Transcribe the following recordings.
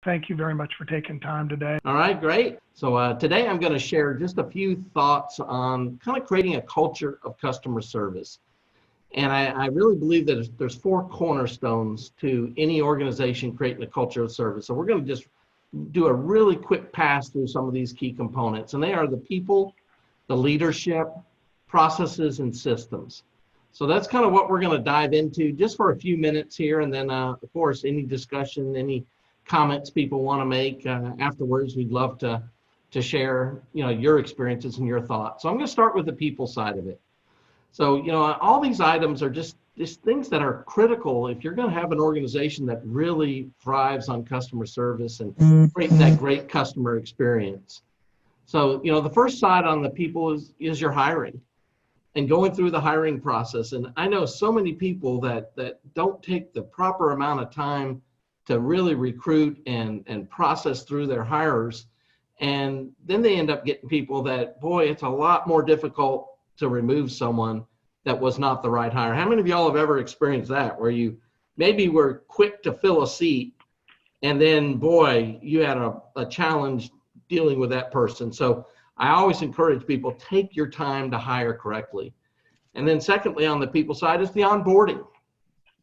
Thank you very much for taking time today. All right, great. So today I'm going to share just a few thoughts on kind of creating a culture of customer service. And I really believe that there's four cornerstones to any organization creating a culture of service. So we're going to just do a really quick pass through some of these key components. And they are the people, the leadership, processes, and systems. So that's kind of what we're going to dive into just for a few minutes here. And then, of course, any discussion, any comments people want to make afterwards, we'd love to share, your experiences and your thoughts. So I'm going to start with the people side of it. So, all these items are just things that are critical if you're going to have an organization that really thrives on customer service and creating that great customer experience. So, the first side on the people is your hiring and going through the hiring process. And I know so many people that don't take the proper amount of time to really recruit and process through their hires. And then they end up getting people that, boy, it's a lot more difficult to remove someone that was not the right hire. How many of y'all have ever experienced that, where you maybe were quick to fill a seat and then, boy, you had a challenge dealing with that person? So I always encourage people, take your time to hire correctly. And then secondly, on the people side is the onboarding.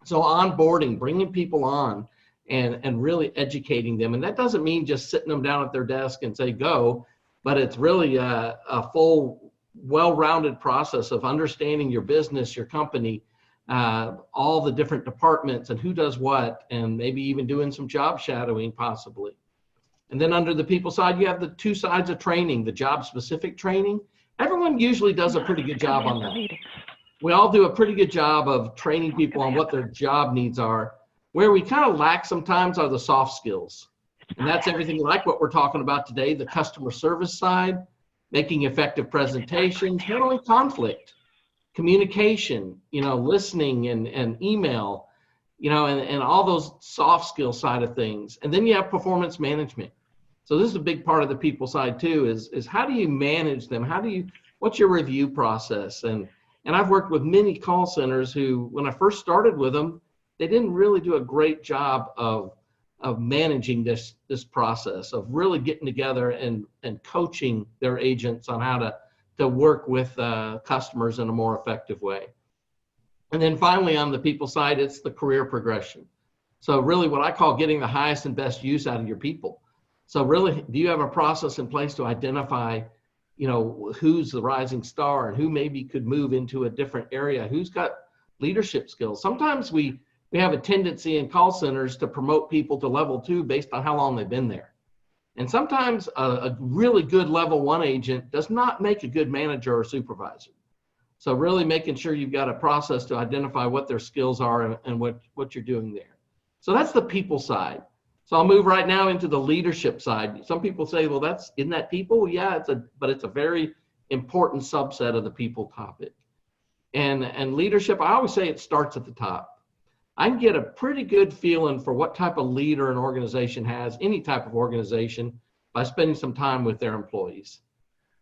So onboarding, bringing people on and really educating them. And that doesn't mean just sitting them down at their desk and say, go, but it's really a full, well-rounded process of understanding your business, your company, all the different departments and who does what, and maybe even doing some job shadowing possibly. And then under the people side, you have the two sides of training, the job-specific training. Everyone usually does a pretty good job on that. We all do a pretty good job of training people on what their job needs are. Where we kind of lack sometimes are the soft skills. And that's everything like what we're talking about today, the customer service side, making effective presentations, handling conflict, communication, listening and email, and all those soft skill side of things. And then you have performance management. So this is a big part of the people side too, is how do you manage them? What's your review process? And I've worked with many call centers who, when I first started with them, they didn't really do a great job of managing this process, of really getting together and coaching their agents on how to work with customers in a more effective way. And then finally, on the people side, it's the career progression. So really what I call getting the highest and best use out of your people. So really, do you have a process in place to identify, who's the rising star and who maybe could move into a different area, who's got leadership skills? Sometimes we have a tendency in call centers to promote people to level 2 based on how long they've been there. And sometimes a really good level 1 agent does not make a good manager or supervisor. So really making sure you've got a process to identify what their skills are and what you're doing there. So that's the people side. So I'll move right now into the leadership side. Some people say, well, isn't that people? Yeah, but it's a very important subset of the people topic. And leadership, I always say it starts at the top. I can get a pretty good feeling for what type of leader an organization has, any type of organization, by spending some time with their employees.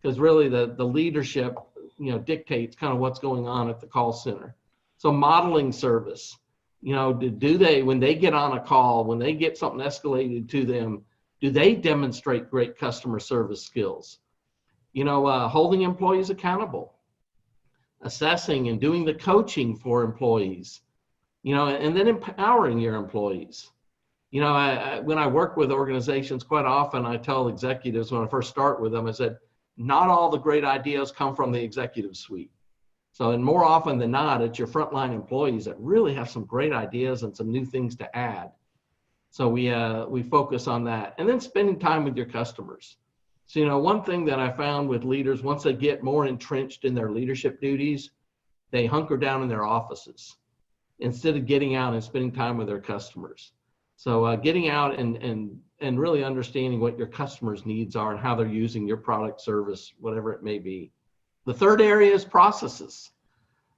Because really the leadership, dictates kind of what's going on at the call center. So modeling service, do they, when they get on a call, when they get something escalated to them, do they demonstrate great customer service skills? Holding employees accountable, assessing and doing the coaching for employees. And then empowering your employees. When I work with organizations, quite often I tell executives when I first start with them, I said, not all the great ideas come from the executive suite. So, and more often than not, it's your frontline employees that really have some great ideas and some new things to add. So we focus on that. And then spending time with your customers. So, one thing that I found with leaders, once they get more entrenched in their leadership duties, they hunker down in their offices instead of getting out and spending time with their customers. So getting out and really understanding what your customers' needs are and how they're using your product, service, whatever it may be. The third area is processes.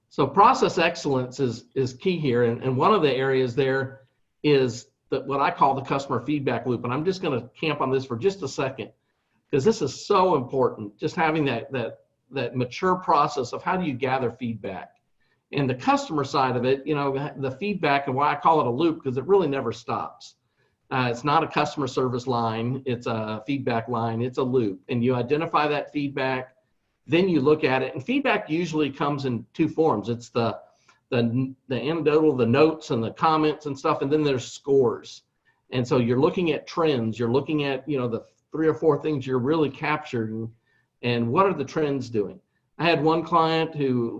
So process excellence is key here. And one of the areas there is what I call the customer feedback loop. And I'm just going to camp on this for just a second, because this is so important, just having that mature process of how do you gather feedback. And the customer side of it, the feedback, and why I call it a loop, because it really never stops. It's not a customer service line. It's a feedback line. It's a loop. And you identify that feedback, then you look at it. And feedback usually comes in two forms. It's the anecdotal, the notes and the comments and stuff, and then there's scores. And so you're looking at trends. You're looking at, the 3 or 4 things you're really capturing, and what are the trends doing. I had one client who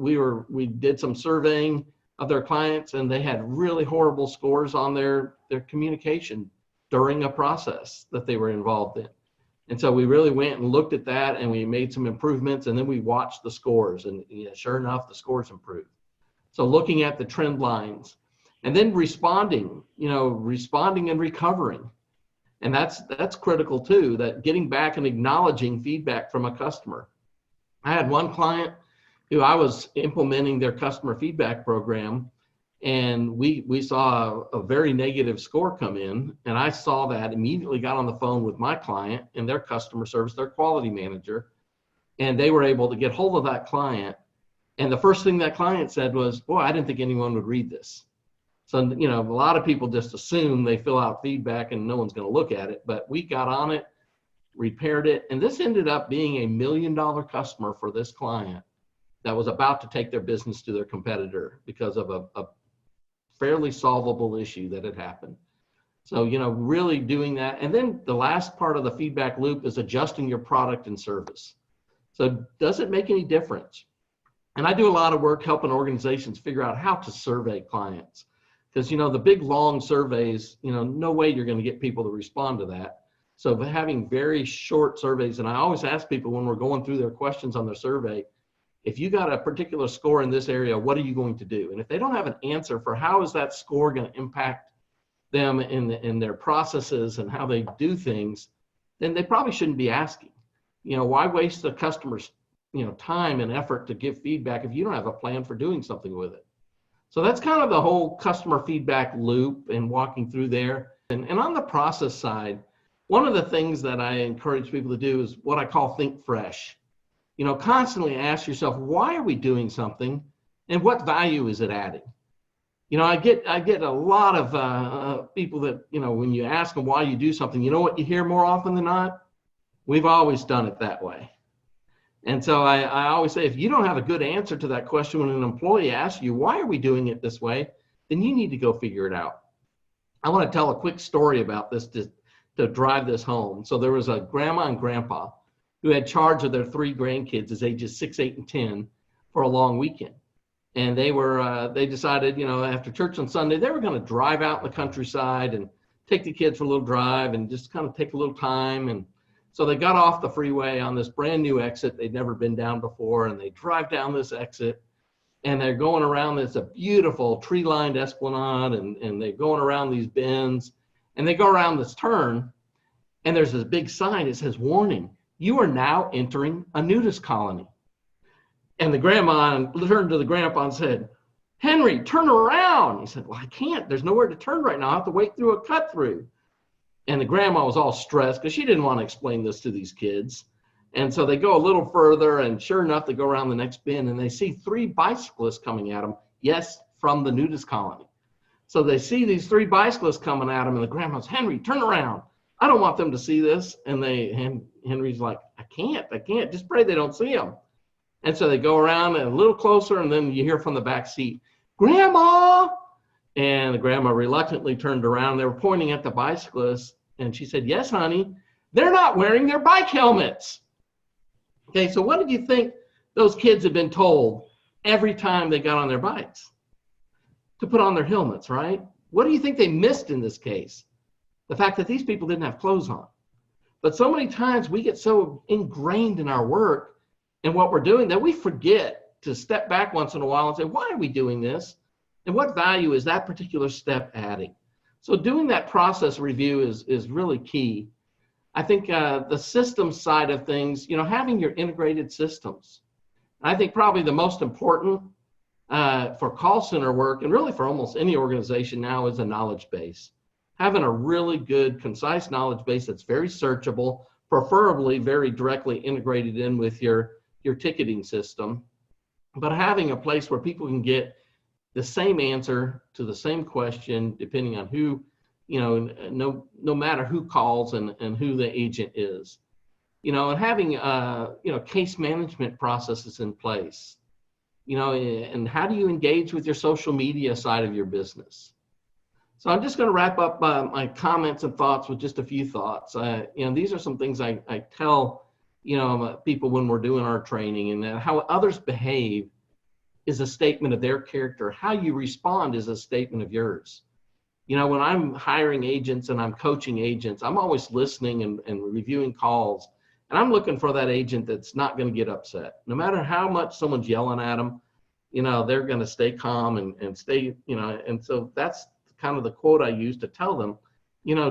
we did some surveying of their clients, and they had really horrible scores on their communication during a process that they were involved in. And so we really went and looked at that, and we made some improvements, and then we watched the scores, and sure enough, the scores improved. So looking at the trend lines, and then responding and recovering. And that's critical too, that getting back and acknowledging feedback from a customer. I had one client who I was implementing their customer feedback program, and we saw a very negative score come in, and I saw that, immediately got on the phone with my client and their customer service, their quality manager, and they were able to get hold of that client. And the first thing that client said was, boy, I didn't think anyone would read this. So, a lot of people just assume they fill out feedback and no one's going to look at it, but we got on it, repaired it, and this ended up being $1 million customer for this client that was about to take their business to their competitor because of a fairly solvable issue that had happened. So, really doing that. And then the last part of the feedback loop is adjusting your product and service. So does it make any difference? And I do a lot of work helping organizations figure out how to survey clients. Because, the big long surveys, no way you're going to get people to respond to that. So having very short surveys, and I always ask people when we're going through their questions on their survey, if you got a particular score in this area, what are you going to do? And if they don't have an answer for how is that score going to impact them in their processes and how they do things, then they probably shouldn't be asking. Why waste the customer's time and effort to give feedback if you don't have a plan for doing something with it? So that's kind of the whole customer feedback loop and walking through there. And on the process side, one of the things that I encourage people to do is what I call think fresh. Constantly ask yourself, why are we doing something and what value is it adding? I get a lot of people that, when you ask them why you do something, what you hear more often than not? We've always done it that way. And so I always say, if you don't have a good answer to that question when an employee asks you, why are we doing it this way? Then you need to go figure it out. I want to tell a quick story about this to drive this home. So there was a grandma and grandpa who had charge of their 3 grandkids as ages 6, 8, and 10 for a long weekend. And they decided, after church on Sunday, they were going to drive out in the countryside and take the kids for a little drive and just kind of take a little time. And so they got off the freeway on this brand new exit they'd never been down before, and they drive down this exit, and they're going around this a beautiful tree-lined esplanade, and they're going around these bends, and they go around this turn, and there's this big sign that says, warning, you are now entering a nudist colony. And the grandma turned to the grandpa and said, Henry, turn around. He said, well, I can't. There's nowhere to turn right now. I have to wait through a cut through. And the grandma was all stressed because she didn't want to explain this to these kids. And so they go a little further, and sure enough, they go around the next bend, and they see 3 bicyclists coming at them. Yes, from the nudist colony. So they see these 3 bicyclists coming at them, and the grandma's, Henry, turn around. I don't want them to see this. And Henry's like, I can't. Just pray they don't see them. And so they go around a little closer, and then you hear from the back seat, Grandma! And the grandma reluctantly turned around. They were pointing at the bicyclists, and she said, yes, honey, they're not wearing their bike helmets. Okay, so what did you think those kids had been told every time they got on their bikes? To put on their helmets, right? What do you think they missed in this case? The fact that these people didn't have clothes on. But so many times we get so ingrained in our work and what we're doing that we forget to step back once in a while and say, why are we doing this? And what value is that particular step adding? So doing that process review is really key. I think the systems side of things, having your integrated systems. I think probably the most important for call center work, and really for almost any organization now, is a knowledge base. Having a really good, concise knowledge base that's very searchable, preferably very directly integrated in with your ticketing system, but having a place where people can get the same answer to the same question, depending on who no matter who calls and who the agent is, and having, case management processes in place, and how do you engage with your social media side of your business? So I'm just going to wrap up my comments and thoughts with just a few thoughts. These are some things I tell, people when we're doing our training, and how others behave is a statement of their character. How you respond is a statement of yours. When I'm hiring agents and I'm coaching agents, I'm always listening and reviewing calls, and I'm looking for that agent that's not going to get upset. No matter how much someone's yelling at them, they're going to stay calm and stay, and so that's kind of the quote I use to tell them,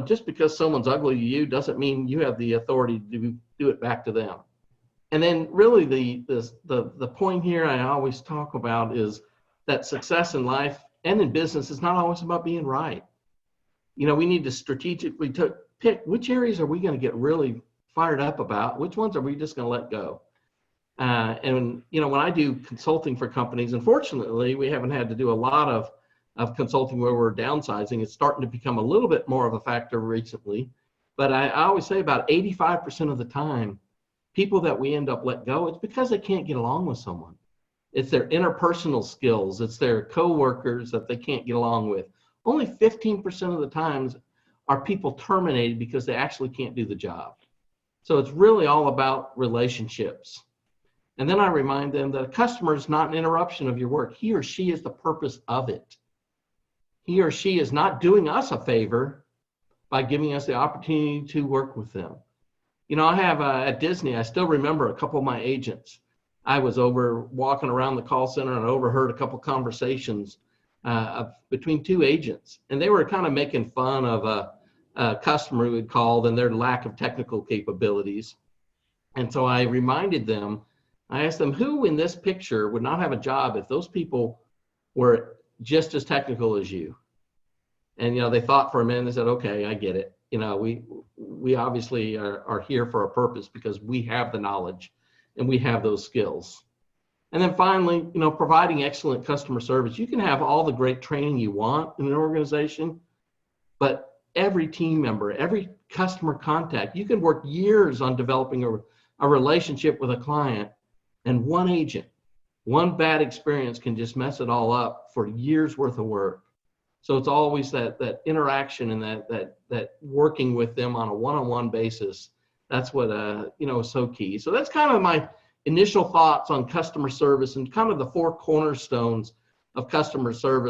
just because someone's ugly to you doesn't mean you have the authority to do it back to them. And then really the point here I always talk about is that success in life and in business is not always about being right. We need to strategically pick which areas are we going to get really fired up about, which ones are we just going to let go. And when I do consulting for companies, unfortunately, we haven't had to do a lot of consulting where we're downsizing. It's starting to become a little bit more of a factor recently. But I always say about 85% of the time, people that we end up let go, it's because they can't get along with someone. It's their interpersonal skills. It's their coworkers that they can't get along with. Only 15% of the times are people terminated because they actually can't do the job. So it's really all about relationships. And then I remind them that a customer is not an interruption of your work. He or she is the purpose of it. He or she is not doing us a favor by giving us the opportunity to work with them. I have at Disney, I still remember a couple of my agents. I was walking around the call center and overheard a couple of conversations between two agents. And they were kind of making fun of a customer who had called and their lack of technical capabilities. And so I reminded them, I asked them, who in this picture would not have a job if those people were just as technical as you? And, they thought for a minute and they said, okay, I get it. We obviously are here for a purpose because we have the knowledge and we have those skills. And then finally, providing excellent customer service. You can have all the great training you want in an organization, but every team member, every customer contact, you can work years on developing a relationship with a client, and one agent, one bad experience can just mess it all up for years worth of work. So it's always that interaction and that working with them on a one-on-one basis. That's what is so key. So that's kind of my initial thoughts on customer service and kind of the four cornerstones of customer service.